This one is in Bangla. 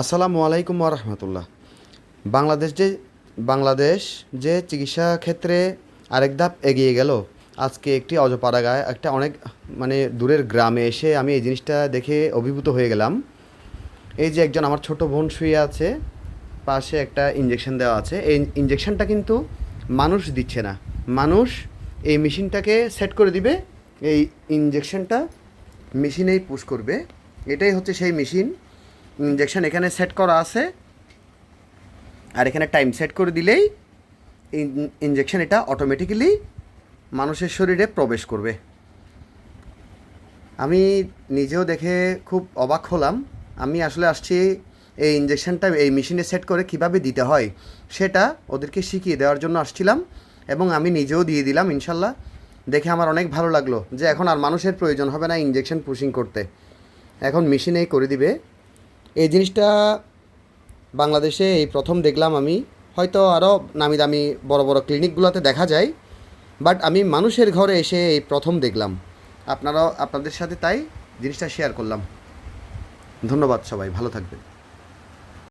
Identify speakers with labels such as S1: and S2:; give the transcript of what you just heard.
S1: আসসালামু আলাইকুম ওয়া রাহমাতুল্লাহ। বাংলাদেশ যে বাংলাদেশ যে চিকিৎসা ক্ষেত্রে আরেক ধাপ এগিয়ে গেল, আজকে একটি অজপাড়াগায় একটা অনেক দূরের গ্রামে এসে আমি এই জিনিসটা দেখে অভিভূত হয়ে গেলাম। এই যে একজন আমার ছোট বোন শুয়ে আছে, পাশে একটা ইঞ্জেকশন দেওয়া আছে। এই ইঞ্জেকশনটা কিন্তু মানুষ দিচ্ছে না, মানুষ এই মেশিনটাকে সেট করে দিবে, এই ইঞ্জেকশনটা মেশিনেই পুশ করবে। এটাই হচ্ছে সেই মেশিন। ইঞ্জেকশন এখানে সেট করা আছে, আর এখানে টাইম সেট করে দিলেই ইঞ্জেকশন এটা অটোমেটিক্যালি মানুষের শরীরে প্রবেশ করবে। আমি নিজেও দেখে খুব অবাক হলাম। আমি আসলে আসছি এই ইঞ্জেকশনটা এই মেশিনে সেট করে কিভাবে দিতে হয় সেটা ওদেরকে শিখিয়ে দেওয়ার জন্য আসছিলাম, এবং আমি নিজেও দিয়ে দিলাম ইনশাল্লাহ। দেখে আমার অনেক ভালো লাগলো যে এখন আর মানুষের প্রয়োজন হবে না ইঞ্জেকশন পুশিং করতে, এখন মেশিনেই করে দিবে। এই জিনিসটা বাংলাদেশে এই প্রথম দেখলাম আমি। হয়তো আরও নামি দামি বড় বড় ক্লিনিকগুলোতে দেখা যায়, বাট আমি মানুষের ঘরে এসে এই প্রথম দেখলাম। আপনারাও আপনাদের সাথে তাই জিনিসটা শেয়ার করলাম। ধন্যবাদ, সবাই ভালো থাকবেন।